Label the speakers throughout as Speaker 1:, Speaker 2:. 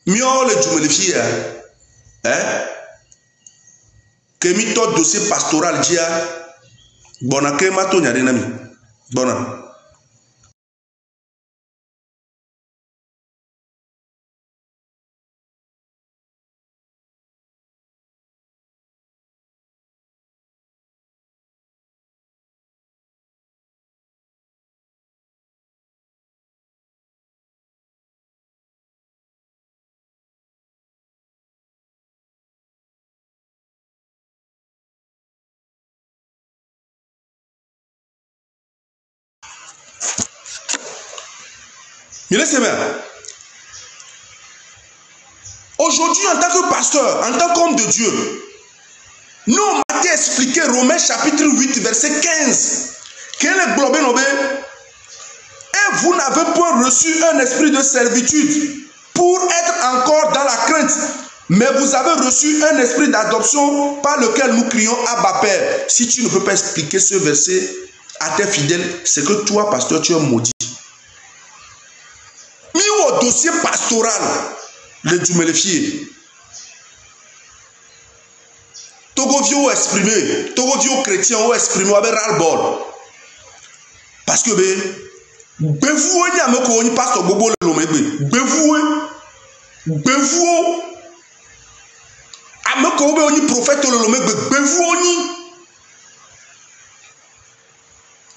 Speaker 1: Mio le jumelifia. Que mi to dossier pastoral dia. Bona ke ma to nyade nami. Bona. Aujourd'hui, en tant que pasteur, en tant qu'homme de Dieu, nous on m'a expliqué Romains chapitre 8, verset 15. Quel est globé nobé? Et vous n'avez point reçu un esprit de servitude pour être encore dans la crainte, mais vous avez reçu un esprit d'adoption par lequel nous crions Abba Père. Si tu ne peux pas expliquer ce verset à tes fidèles, c'est que toi, pasteur, tu es maudit. Mis au dossier pastoral, le Djumelefie. Togo vieux exprimé, Togo vieux chrétien ou exprimé avec ras-le-bol. Parce que bevou ni ameko ni pasteur bobo le lomegbe. Bevou ameko be ni prophète le lomegbe.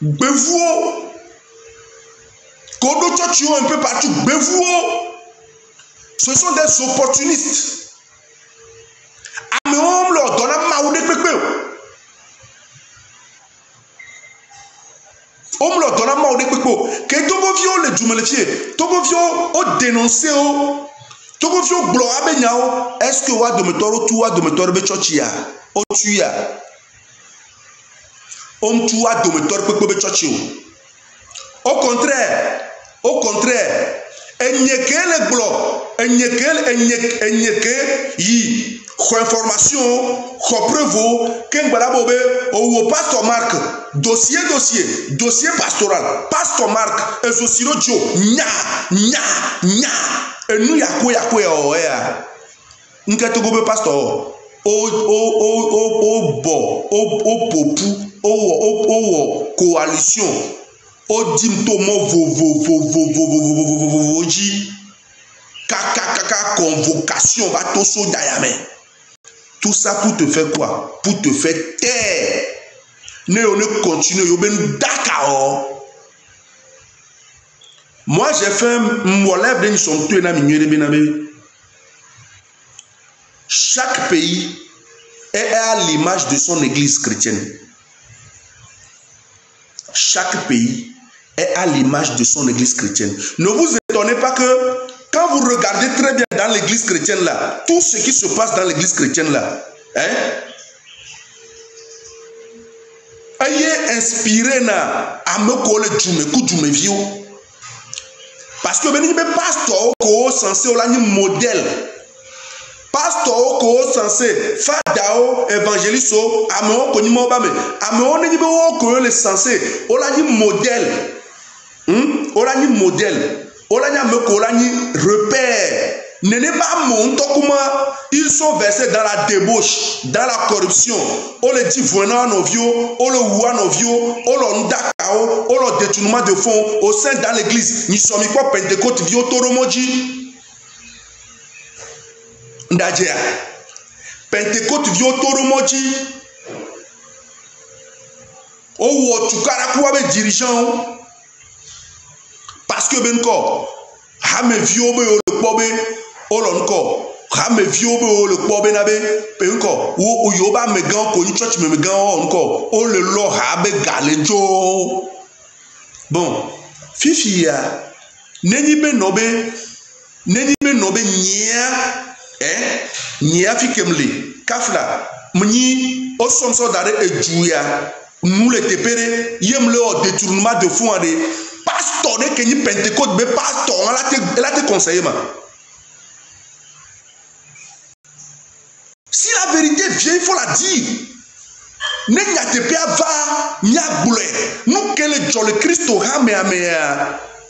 Speaker 1: Bevou Kodo tchotchio un peu partout. Bevou. Ce sont des opportunistes. Améom leur donne un maoudé pépé. On leur donne un maoudé pépé. Que Togo vio le Djumelefie. Togo vio au dénoncé. Togo vio gloire benyao. Est-ce que wa de me toro tu wa de me toro be tchotchia? O tuya. On tua de me toro pépé be tchotchio. Au contraire, enyeke le glo, enyeke yi, information, preuve, kengbalabobe, ou pasteur Marc, dossier pastoral, pasteur Marc, et Zosiro Dio, nya, et nous yako ya, nketogobe pasteur, au coalition. Odim tomo voji kaka convocation va toso dayame. Tout ça pour te faire quoi? Pour te faire taire. Ne continue yo ben dakao. Moi j'ai fait m'olève de son tout na minye de benabe. Chaque pays est à l'image de son église chrétienne. Chaque pays est à l'image de son église chrétienne. Ne vous étonnez pas que quand vous regardez très bien dans l'église chrétienne là, tout ce qui se passe dans l'église chrétienne là, ayez inspiré na amekole djumevio. Parce que ben pasteur ko censé ola ni modèle. Pasteur ko censé fadao évangéliste ameo ko ni mo ba me ameo ni be wo ko le censé ola ni modèle. Ola ni modèle, ola ni ameko, ola ni repère. Ne n'est pas mon comment ils sont versés dans la débauche, dans la corruption. On le dit venant nos vieux, on le voit nos vieux, on le ndakao, on le détournement de fonds au sein dans l'église. Nous sommes quoi Pentecôte vieux toromoji. Ndadjea. Pentecôte vieux toromoji. Oh, tu caracoua be dirigeant. Parce que ben ko ha me vio be o le pobe o lo nko ha me vio be o le pobe na be ben ko o yo ba me gan ko ni church me gan o nko o le lo ha be galejo. Bon fifi ya neni be nobe nya fi kemle kafla mni o somso dare ejuya nous le tepere yem le o détournement de fonds ade pasteur ne que ni Pentecôte mais pasteur elle a te conseillé ma. Si la vérité vient il faut la dire. Ne n'y a te pas va n'y a boule nous que le Christ ha me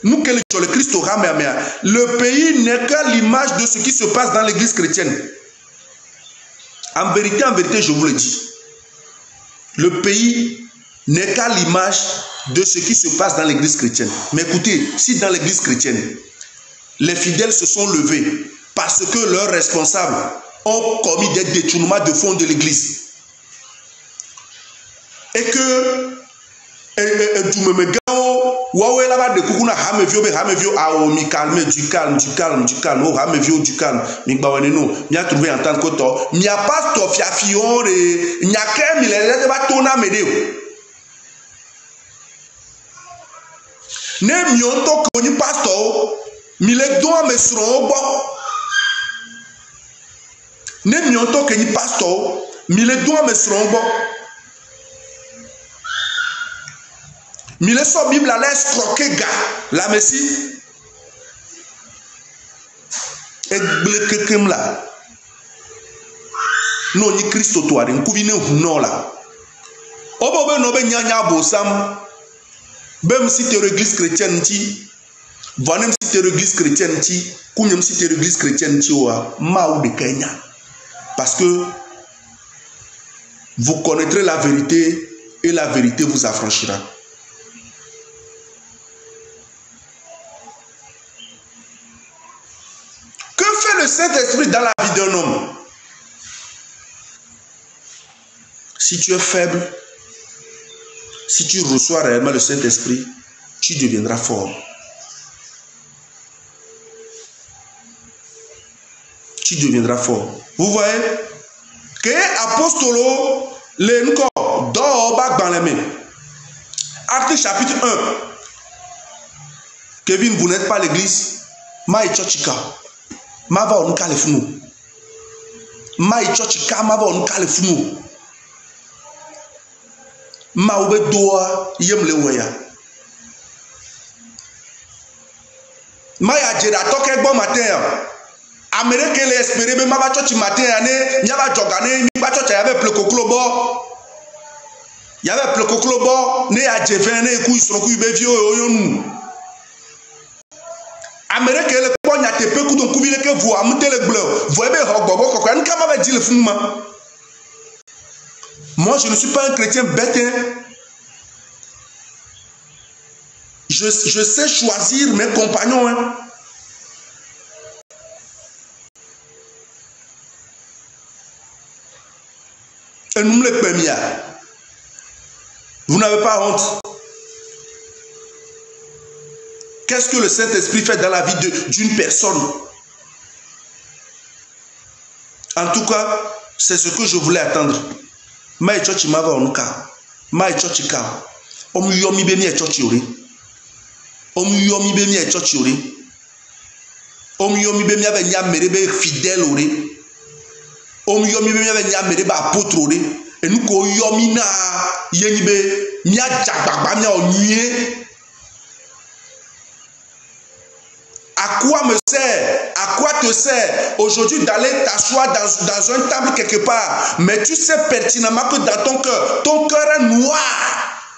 Speaker 1: Nous, que le Christ aura, le pays n'est qu'à l'image de ce qui se passe dans l'église chrétienne. En vérité, je vous le dis. Le pays n'est qu'à l'image de ce qui se passe dans l'église chrétienne. Mais écoutez, si dans l'église chrétienne, les fidèles se sont levés parce que leurs responsables ont commis des détournements de fonds de l'église et que Waouh, là-bas, de Koukouna, Hamevio, mi calme, du calme, oh, Hamevio, du calme, mi bawaneno, mi a trouvé en tant que toi, mi a pas to fiafion, mi a qu'un mille, il va tourner médéo. Ne mi on to koni pastor, mi le doit me seront bon. Ne mi on to koni pastor, mi le doit me seront bon. Mille so Bible allait escroquer gars la messie et quelqu'un là non ni Christ toi de couviner non là obo no be nyanya bosam même si tu es église chrétienne ti vonem si tu es église chrétienne ti kunyem si tu es église chrétienne ti wa ma ou de Kenya parce que vous connaîtrez la vérité et la vérité vous affranchira. Le Saint-Esprit dans la vie d'un homme. Si tu es faible, si tu reçois réellement le Saint-Esprit, tu deviendras fort. Tu deviendras fort. Vous voyez que apostolo le nko do bak dans les mains. Acte chapitre 1. Kevin, vous n'êtes pas l'église. Maï Chochika. Mava on kalefunu. Ma ichochi ka mava on kalefunu. Ma ube doa yemle weya. Ma ya jeda toke bon matin. Amérique les espérer mais mava chochi matin ane nyava jogane mi ba chochi avait plekoklo bo. Il y avait plekoklo bo ne ya jeven ne ku isro ku be vio oyonu. Amérique le pogne à te peu coup donc couvrir que vous amontez le bleu. Vous voyez dire le fondement. Moi je ne suis pas un chrétien bête. Je sais choisir mes compagnons. Hein. Et nous le premier. Vous n'avez pas honte. Qu'est-ce que le Saint-Esprit fait dans la vie d'une personne? En tout cas, c'est ce que je voulais attendre. Ma chochi mava onuka. Ma chochi ka. Omu yomi be mi e chochi ori. Omu yomi be mi e chochi ori. Omu yomi be mi ave nya merebe fidèle ori. Omu yomi be mi ave nya merebe apôtre ori. Et nous ko yomi na yeni be mi a jagbagba mi a onye. À quoi me sert? À quoi te sert aujourd'hui d'aller t'asseoir dans un temple quelque part? Mais tu sais pertinemment que dans ton cœur est noir.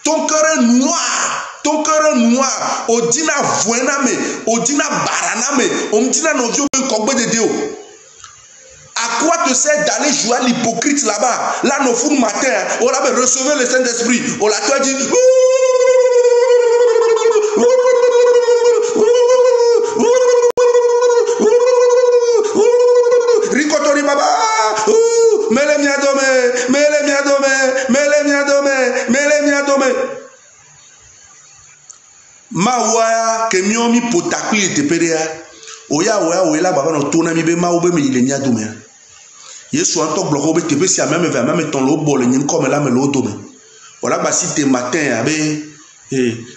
Speaker 1: Ton cœur est noir. Ton cœur est noir. Odina voename, odina baraname, omdina novio ben kogbe de Dieu. À quoi te sert d'aller jouer à l'hypocrite là-bas? Là, nos fous matin, on a recevé le Saint-Esprit. On l'a toi dit. Mawaya kemiomi potakli teperea oya oya baba no tona mi be mawo be me ile nya dome Yesu anto bloko be tepe si même ton lo bol nyin comme la me lo dome wala ba si te matin abe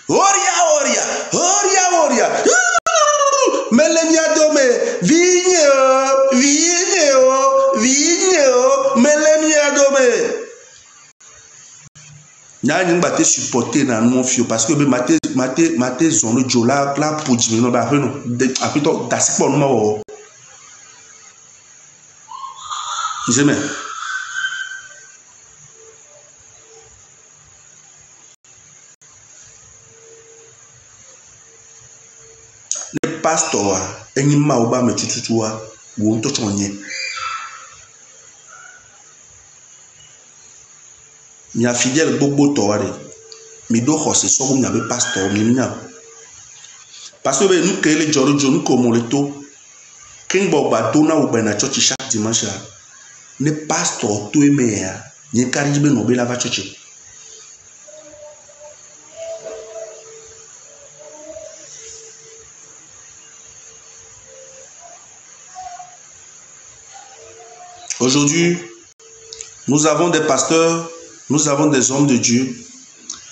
Speaker 1: oria mele nya dome vigne mele nya dome N'y a supporté dans mon fio parce que maté zone jola la pour dire non bah non après toi d'assez pour nous jamais pasteur enyi ma oba me tututua wo nto chonye mi fidèle gbogbo to ware mi do xose so mi be pasteur mi nya parce que nous que les joro nous comme le to king bogba to na wo na church chaque dimanche ne pasteur to emea ni karibe no be la va church. Aujourd'hui, nous avons des pasteurs, nous avons des hommes de Dieu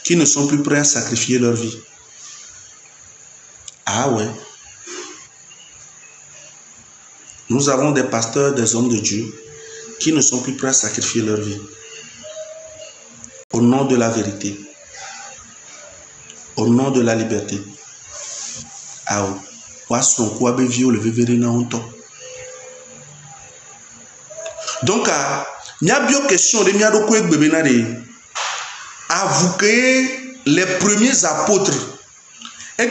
Speaker 1: qui ne sont plus prêts à sacrifier leur vie. Ah ouais. Nous avons des pasteurs, des hommes de Dieu qui ne sont plus prêts à sacrifier leur vie. Au nom de la vérité. Au nom de la liberté. Ah ouais. Donc, il y a bien question de avouer les premiers apôtres. Et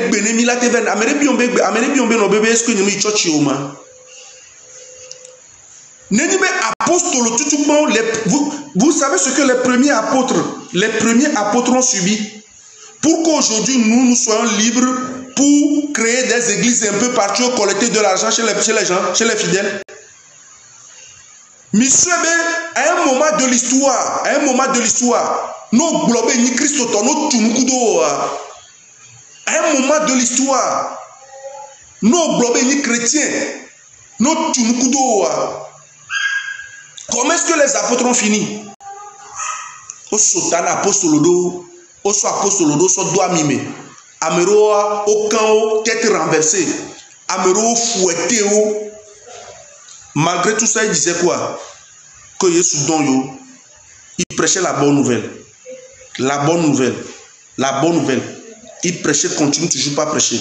Speaker 1: vous savez ce que les premiers apôtres ont subi pour qu'aujourd'hui nous soyons libres pour créer des églises un peu partout, collecter de l'argent chez les gens, chez les fidèles. Monsieur, à un moment de l'histoire, nous globons ni Christ, nous tumukudo. À un moment de l'histoire, nous globons ni chrétiens, nous tumukudo. Comment est-ce que les apôtres ont fini? Au sotan apostolodo, au so apostolodo, so doit mimer. Améroa, au camp, tête renversée. Améroa, fouetté. Malgré tout ça, il disait quoi? Que Jésus don yo, il prêchait la bonne nouvelle. La bonne nouvelle. La bonne nouvelle. Il prêchait, continue toujours pas prêcher.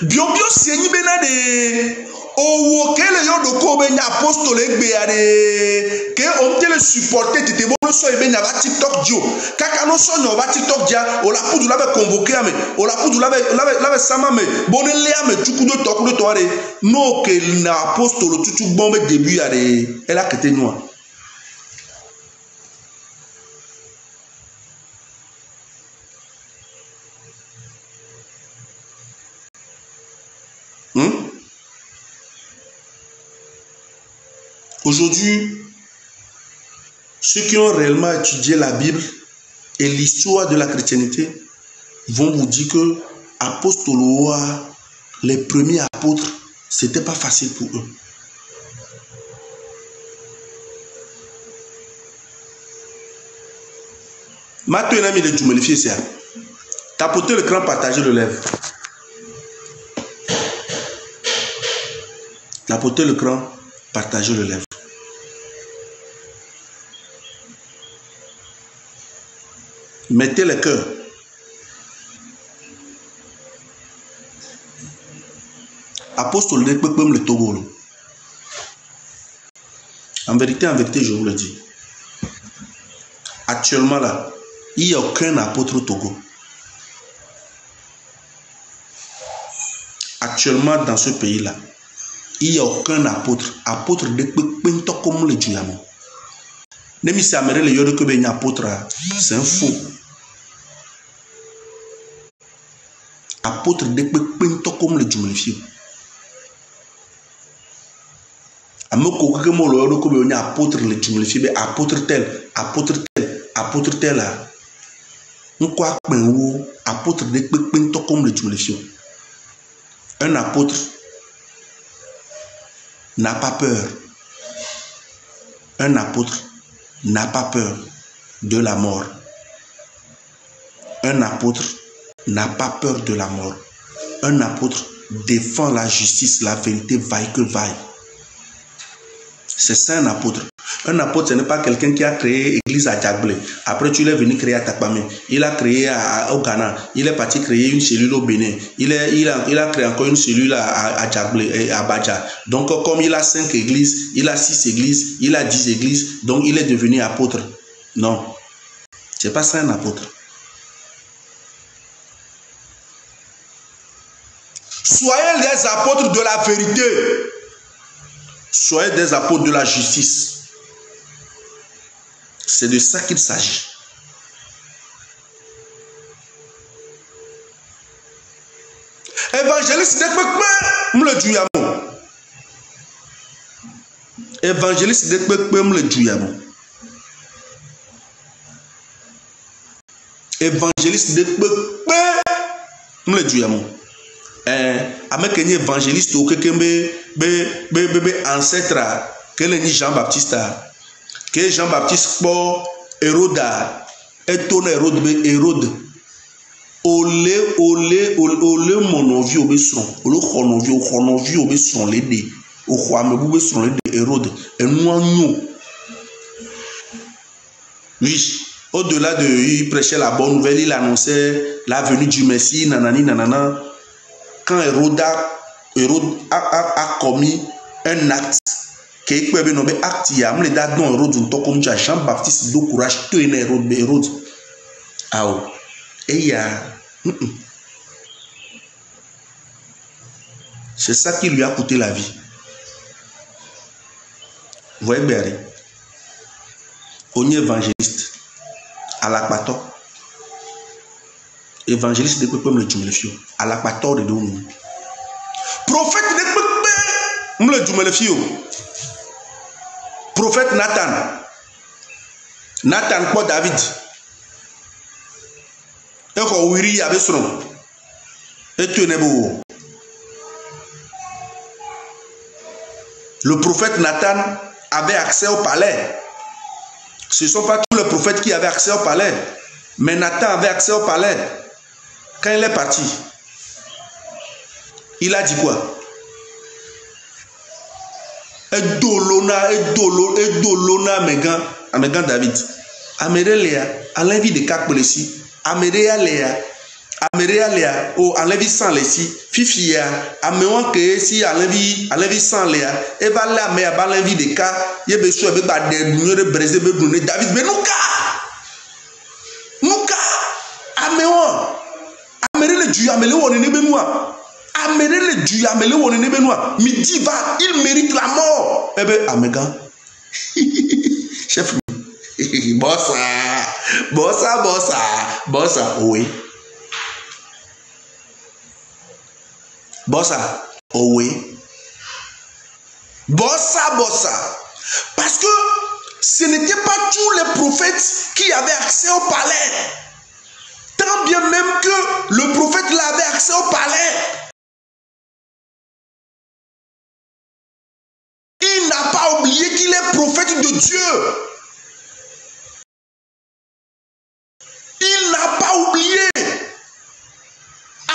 Speaker 1: Bio c'est ni benade. Owo kele yo do ko be nya apostole gbe ade ke on te le supporter tete bo so e be nya ba TikTok dio kaka no so nya ba TikTok dia o la pudu la be convoquer ame o la pudu la be sama me bonele ame tukudo tokudo to are no ke na apostole tutu bombe début ade elle a quitté nous. Aujourd'hui, ceux qui ont réellement étudié la Bible et l'histoire de la chrétienté vont vous dire que apostoloa, les premiers apôtres, c'était pas facile pour eux. Maintenant, ami de Djumelifié, c'est tapotez l'écran, partagez le lèvre. Tapotez l'écran, partagez le lèvre. Mettez le cœur. Apostole de Pepem le Togo. En vérité, je vous le dis. Actuellement là, il n'y a aucun apôtre au Togo. Actuellement dans ce pays-là, il n'y a aucun apôtre. Apôtre de Pepem comme le Djuyamo. Même si Améré le Yodo Kebe apôtre, c'est un faux. Apôtre de Pepem comme le Djumelifié. Amoko Kemo le Yodo Kebe apôtre le Djumelifié, apôtre tel, apôtre là. On croit que apôtre de Pepem comme le Djumelifié. Un apôtre n'a pas peur. Un apôtre n'a pas peur de la mort. Un apôtre n'a pas peur de la mort. Un apôtre défend la justice, la vérité, vaille que vaille. C'est ça un apôtre. Un apôtre, ce n'est pas quelqu'un qui a créé l'église à Djagblé. Après, tu l'es venu créer à Takpamé. Il a créé au Ghana. Il est parti créer une cellule au Bénin. Il a créé encore une cellule à Djagblé et à Badja. Donc, comme il a 5 églises, il a 6 églises, il a 10 églises, donc il est devenu apôtre. Non. C'est pas ça un apôtre. Soyez les apôtres de la vérité. Soyez des apôtres de la justice. C'est de ça qu'il s'agit. Évangéliste de Pekpe, me le djuyamo. Évangéliste de Pekpe, me le djuyamo. Évangéliste de Pekpe, me le djuyamo. Avec un évangéliste au Kekembe, ancêtre, quel est Jean-Baptiste, que Jean-Baptiste pour Hérode, et ton Hérode. Olé mon vie obéissant, le vie obéissant les dés, au roi me obéissant les dés Hérode, et nous. Oui, au-delà de il prêchait la bonne nouvelle, il annonçait la venue du Messie, nanani nanana. Quand Hérode a commis un acte, qui peut être nommé acte, il y a un acte dont Hérode, comme Jean-Baptiste, de courage, tout est Hérode. Ah oui. Et il y a. C'est ça qui lui a coûté la vie. Vous voyez bien. On est évangéliste. À l'Akpato. Évangéliste de Pekpe me le djumélefio. À l'Akpato de Donou. Prophète de Pekpe me le djumélefio. Prophète Nathan. Nathan quoi David. Le prophète Nathan avait accès au palais. Ce ne sont pas tous les prophètes qui avaient accès au palais. Mais Nathan avait accès au palais. Quand il est parti, il a dit quoi? Edolona, Megan David. Améréléa, à l'invite de Kakpolesi. Améréléa, oh, enlevi sans les si, fifia, améwan que si enlevi sans léa, et va là, mais à bas l'envie de cas, y'a besoin de battre de briser, de brûler David, mais Nouka, améwan, améré le Dieu, amélé on est benoît, améré le Dieu, amélé on est benoît, midi va, il mérite la mort, eh ben, amégan, chef, bossa, oui. Bossa, oh oui. Bossa. Parce que ce n'étaient pas tous les prophètes qui avaient accès au palais. Tant bien même que le prophète là avait accès au palais. Il n'a pas oublié qu'il est prophète de Dieu. Il n'a pas oublié.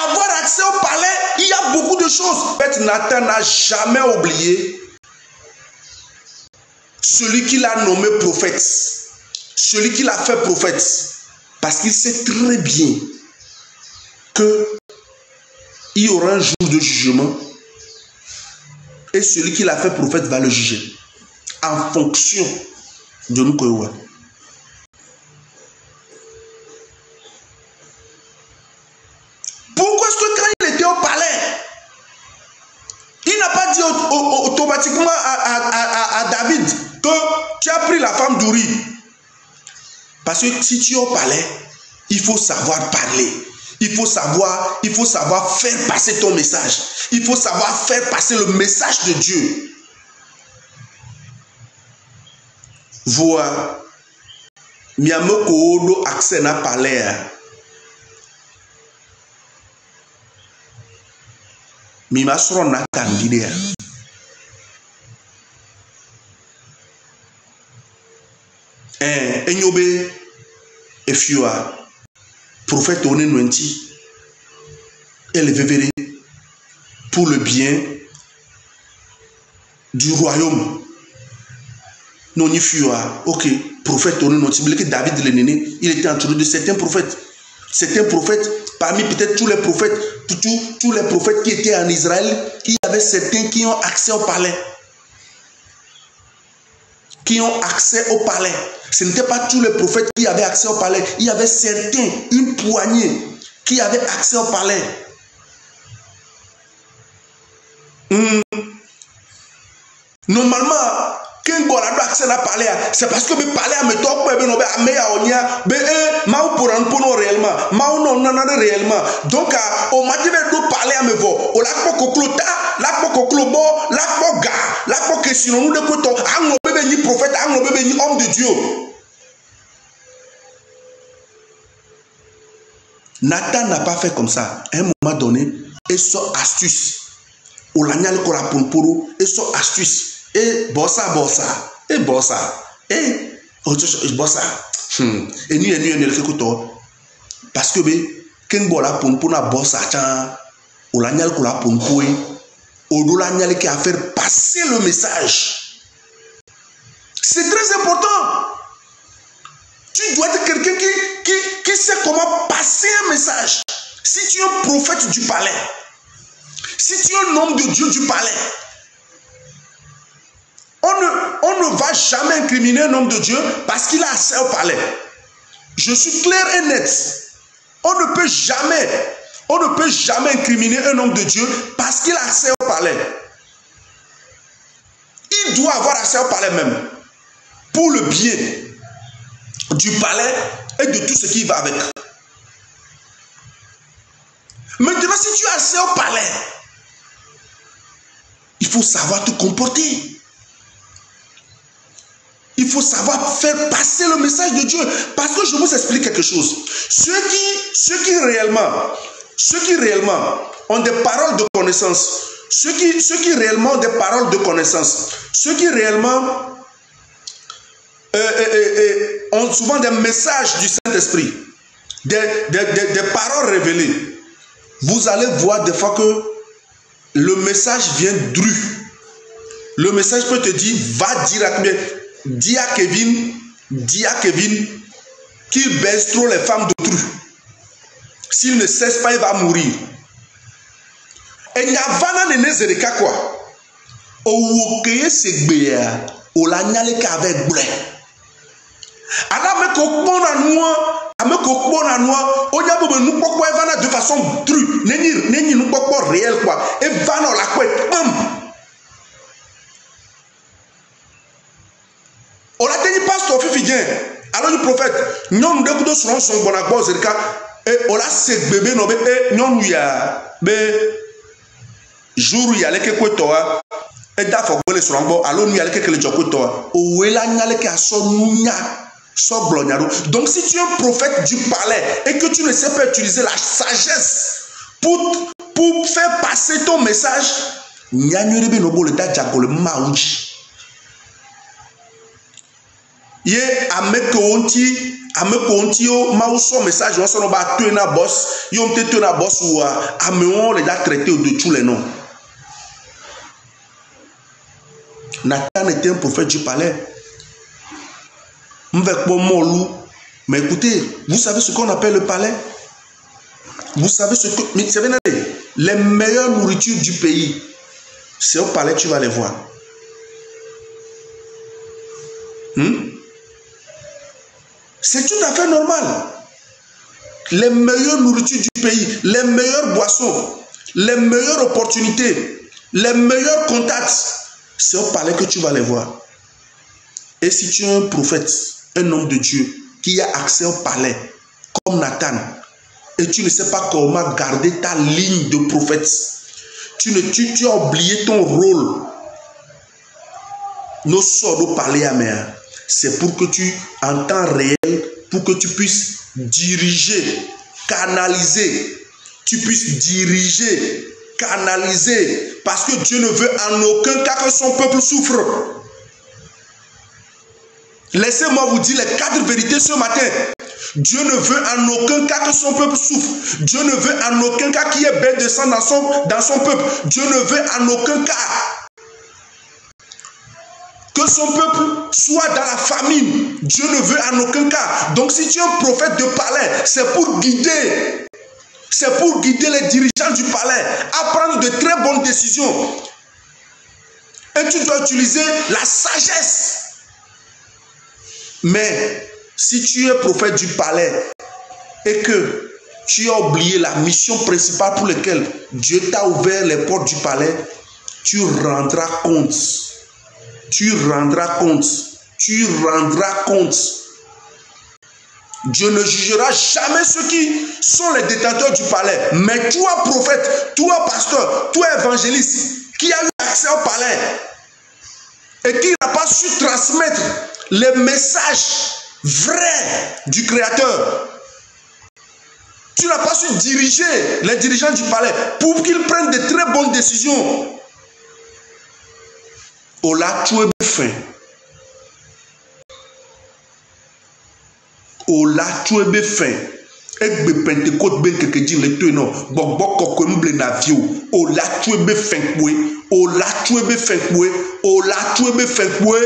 Speaker 1: Avoir accès au palais, il y a beaucoup de choses. Nathan n'a jamais oublié celui qui l'a nommé prophète, celui qui l'a fait prophète, parce qu'il sait très bien qu'il y aura un jour de jugement et celui qui l'a fait prophète va le juger en fonction de nous. Pourquoi est-ce que quand il était au palais, il n'a pas dit automatiquement à David que tu as pris la femme d'Uri? Parce que si tu es au palais, il faut savoir parler. Il faut savoir faire passer ton message. Il faut savoir faire passer le message de Dieu. Voilà. Miamoko odo accès na palais. Mi masro na kandidea. Enyobe efiwa prophète oné nuenti élevé pour le bien du royaume. Non ni fiwa, ok, prophète oné nuenti, que David le néné, il était entouré de certains prophètes. Certains prophètes, parmi peut-être tous les prophètes, tous les prophètes qui étaient en Israël, il y avait certains qui ont accès au palais. Qui ont accès au palais. Ce n'étaient pas tous les prophètes qui avaient accès au palais. Il y avait certains, une poignée, qui avaient accès au palais. Normalement, quand on a accès à parler, c'est parce que parler à me top, réellement, réellement. Donc, on m'a dit de parler à me voir. On l'a pas conclota, l'a pas conclobo, l'a pas gars, l'a pas question. Nous de côté, un bébé ni prophète, un bébé ni homme de Dieu. Nathan n'a pas fait comme ça. À un moment donné, et son astuce. On l'a mis à pour et son astuce. Et bossa. Et bossa. Et bossa. Et nous, parce que, quand on a pour la bossa, on l'a mis à pour on l'a mis à faire passer le message. C'est très important. Tu dois être quelqu'un qui sait comment passer un message. Si tu es un prophète du palais, si tu es un homme de Dieu du palais, on ne va jamais incriminer un homme de Dieu parce qu'il a accès au palais. Je suis clair et net. On ne peut jamais incriminer un homme de Dieu parce qu'il a accès au palais. Il doit avoir accès au palais même. Pour le bien du palais et de tout ce qui va avec. Maintenant, si tu as accès au palais, il faut savoir te comporter. Il faut savoir faire passer le message de Dieu. Parce que je vous explique quelque chose. Ceux qui réellement ont des paroles de connaissance, ceux qui réellement ont des paroles de connaissance, ceux qui réellement ont souvent des messages du Saint-Esprit, des paroles révélées, vous allez voir des fois que le message vient dru. Le message peut te dire, va dire à dis à Kevin qu'il baise trop les femmes d'autrui. S'il ne cesse pas, il va mourir. Et il y a vana ne zereka quoi. Owokeye segbea, ola nyale ka avec blé. Ala me kokpona noa, ame kokpona noa, onya bobe nous pokwa vana de façon dru, neni nous pokwa réel quoi. Et vana la quoi, on a dit pasteur Fifidien, alors le prophète, non nous devons se rendre son bon accord zerika, et on a ce bébé nommé, et non nous y a, mais jour où il y a les toi, et d'affaire les sorambo, alors nous y a les quelques toi, où est la nyale qui a son nounia, son blognaro. Donc si tu es un prophète du palais et que tu ne sais pas utiliser la sagesse pour faire passer ton message, nyanyurebe nobo le dadjago le maouji. Ye amekonti yo mauso message on s'en va tuer na boss yo te tuer na boss ou ameon les a traités de tous les noms. Nathan était un prophète du palais. Mais écoutez, vous savez ce qu'on appelle le palais? Vous savez ce que... Mais c'est bien, les meilleures nourritures du pays, c'est au palais, tu vas les voir. C'est tout à fait normal. Les meilleures nourritures du pays, les meilleures boissons, les meilleures opportunités, les meilleurs contacts, c'est au palais que tu vas les voir. Et si tu es un prophète, un homme de Dieu, qui a accès au palais, comme Nathan, et tu ne sais pas comment garder ta ligne de prophète, tu as oublié ton rôle. Nos sorts au palais à mer, c'est pour que tu, en temps réel, pour que tu puisses diriger, canaliser, canaliser, parce que Dieu ne veut en aucun cas que son peuple souffre. Laissez-moi vous dire les 4 vérités ce matin. Dieu ne veut en aucun cas que son peuple souffre. Dieu ne veut en aucun cas qu'il y ait baie de sang dans son peuple. Dieu ne veut en aucun cas que son peuple soit dans la famine. Dieu ne veut en aucun cas. Donc si tu es un prophète de palais, c'est pour guider. C'est pour guider les dirigeants du palais à prendre de très bonnes décisions. Et tu dois utiliser la sagesse. Mais si tu es prophète du palais et que tu as oublié la mission principale pour laquelle Dieu t'a ouvert les portes du palais, tu rendras compte. Tu rendras compte. Tu rendras compte. Dieu ne jugera jamais ceux qui sont les détenteurs du palais. Mais toi, prophète, toi, pasteur, toi, évangéliste, qui a eu accès au palais et qui n'a pas su transmettre les messages vrais du Créateur. Tu n'as pas su diriger les dirigeants du palais pour qu'ils prennent de très bonnes décisions. Oh là, tu es fin. Oh là, tu es fin. Egbe Pentecôte ben keke dit le tout non. Bok koko mble na vio. Oh là, tu es fin koué. Oh là, tu es fin koué. Oh là, tu es fin koué.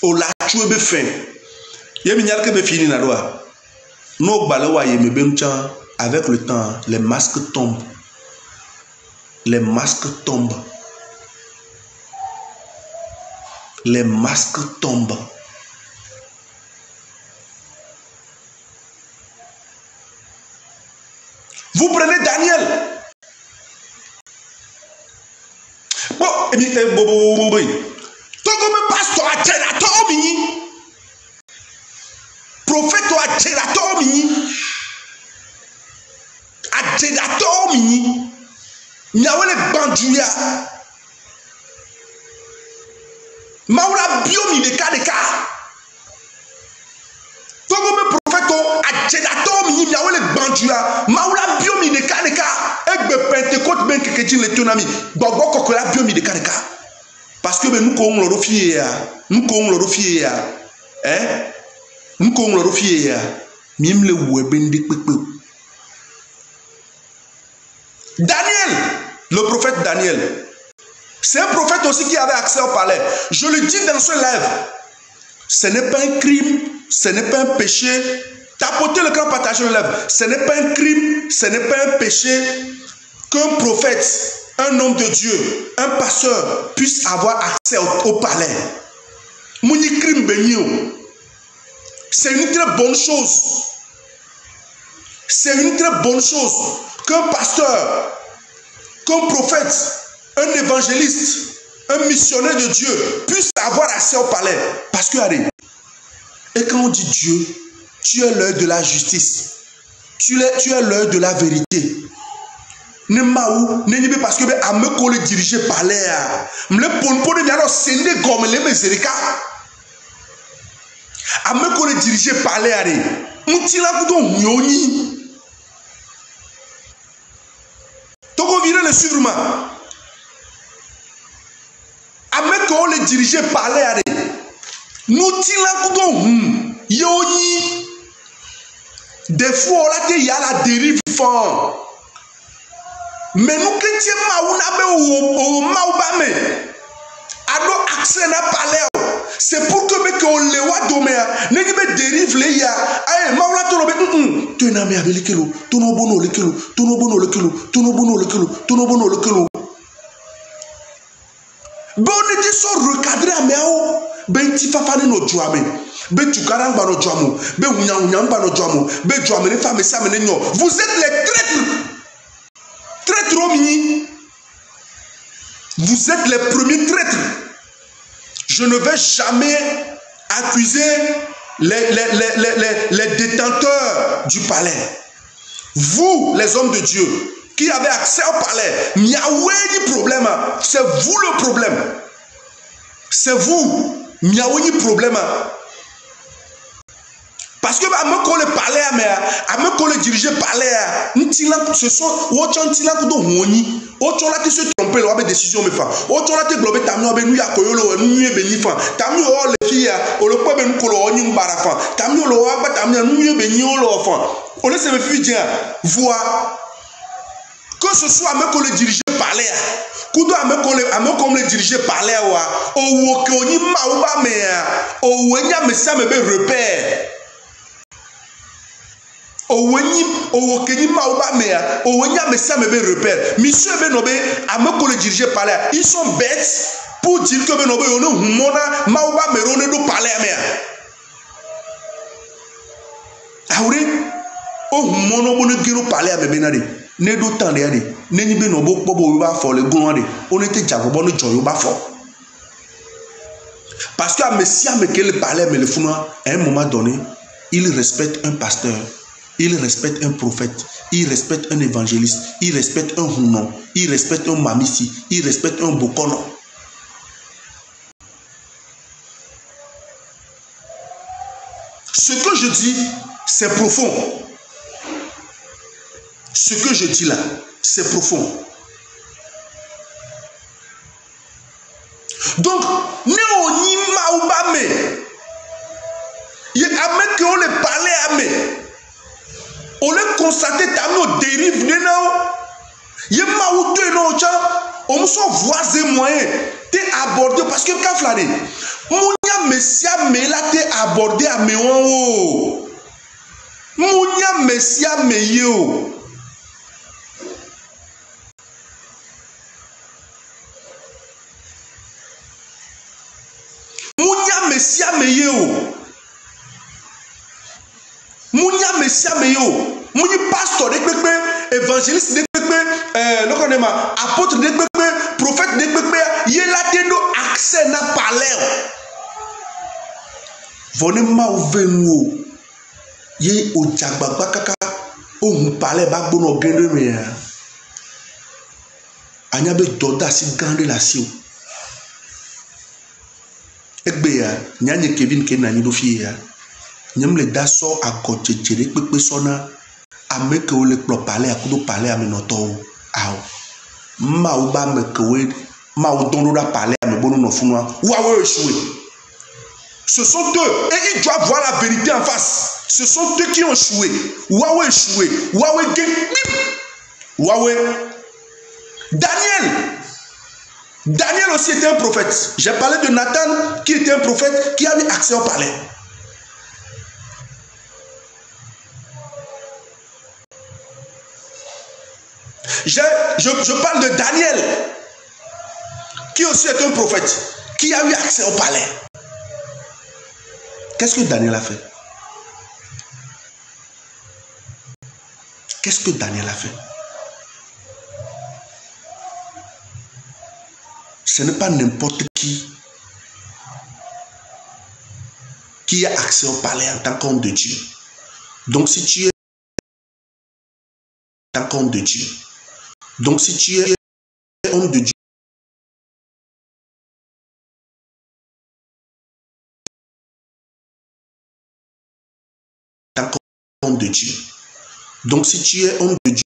Speaker 1: Oh là, tu es fin. Yemi nyal ke be fini na doa. No balawa yemi bemcha avec le temps, les masques tombent. Les masques tombent. Les masques tombent. Vous prenez Daniel. Bon, et bien, Togome pasteur a telato mini. Prophète a telato mini. A telato mini. Nyawele banduya. Maula biomi de kadeka. Togome prophète a telato mini nyawele banduya. Maula biomi de kadeka. Egbe Pentecôte ben keketi le tonami. Bobo kokola biomi de kadeka. Parce que nous qu'on le refie nous qu'on le refie hein nous qu'on le refie mim le webendi pepe. Daniel, le prophète Daniel, c'est un prophète aussi qui avait accès au palais. Je le dis dans ce live, ce n'est pas un crime, ce n'est pas un péché. Tapotez le cran, partagez le live. Ce n'est pas un crime, ce n'est pas un péché qu'un prophète, un homme de Dieu, un pasteur puisse avoir accès au palais. Mouni crime bénio. C'est une très bonne chose. C'est une très bonne chose qu'un pasteur, qu'un prophète, un évangéliste, un missionnaire de Dieu puisse avoir accès au palais. Parce que, allez, et quand on dit Dieu, tu es l'heure de la justice. Tu es l'heure de la vérité. Ne maou ne nibe parce que be ameko le diriger palais me ponpo de miaro sende gomme le mezerika ameko le diriger palais are mutila kudo nyoni toko vire le suivre ma ameko le diriger palais are mutila kudo yoni des fois là que y a la dérive fort. Mais nous chrétiens maoubame ado accès na palais c'est pour que me qu'on le wa domea ne be dérive le ya ay maoula to be tu na me abelikelo to no bono lekelo to no bono lekelo to no bono lekelo to no bono lekelo bon dit so recadrer ameo ben ti fafane no joame be tukara ngba no joamo be hunya ngba no joamo be joame ne femme ça me nyo vous êtes les traîtres. Traîtres mini. Vous êtes les premiers traîtres. Je ne vais jamais accuser les détenteurs du palais. Vous, les hommes de Dieu, qui avez accès au palais, il n'y a aucun problème. C'est vous le problème. C'est vous. Il n'y a aucun problème. Parce que ameko le palais ameko le diriger palais ce sont autant tilan ko do woni autant la te se tromper la décision me fa autant la te globe tamio be nu yakoyolo nu be ni fa tamio o le fia o le po be nu ko lo oni mbara fa tamio lo wa ba tamio nu be ni o lo fa o le se me fi dia voix que ce soit ameko le diriger palais kudo ameko le diriger palais wa o wo ke oni ma o ba me o wenya me sa me be repère. Owokenyi maouba mea, owenya messa me be repère. Monsieur be nobe, ameko le diriger palais. Ils sont bêtes pour dire que be nobe ono humona maouba merone do palais mea. Aure, o mono bono giro parler à benade ne do temps de ade ne ni be no bo bobo ba fo le gon ade on était jagobo no joyo ba fo parce que à Messia me qu'elle parlait mais le fou à un moment donné il respecte un pasteur, il respecte un prophète, il respecte un évangéliste, il respecte un hunon, il respecte un mamisi, il respecte un bokono. Ce que je dis, c'est profond. Ce que je dis là, c'est profond. Donc, néo ni maoubame. Il y a un mec qui on les parlait à me. On les constatait à nos dérives. Il y a maouté non tcha. On s'en voisin moyen. T'es abordé parce que quand flâné. Mounia messia me la t'es abordé à me o. Mounia messia me yo. Mounia messia me yo. Mounia messia me yo. Mouni pasteur de pepe, évangéliste de pepe, l'okonema apôtre de pepe, prophète de pepe, yela tendo accès na parler. Vonema ouvenu. Ye o jagbagba kaka o parler ba bono gendre me. Anya be doda si grande la sio. Egbe ya nyanye Kevin ke na nyido fie ya. Nyam le daso akoche chere pepe sona ameke o le kplo parler akudo parler amenoto aw. Ma o ba meke we ma o dondo da parler ame bono no funwa. Wa we échoué. Ce sont eux et ils doivent voir la vérité en face. Ce sont eux qui ont échoué. Waouh échoué. Waouh Waouh. Daniel aussi était un prophète. J'ai parlé de Nathan qui était un prophète qui a eu accès au palais. Je parle de Daniel qui aussi est un prophète qui a eu accès au palais. Qu'est-ce que Daniel a fait? Qu'est-ce que Daniel a fait? Ce n'est pas n'importe qui a accès au palais en tant qu'homme de Dieu. Donc si tu es en tant qu'homme de Dieu, donc si tu es homme de Dieu, en tant qu'homme de Dieu, donc si tu es homme de Dieu,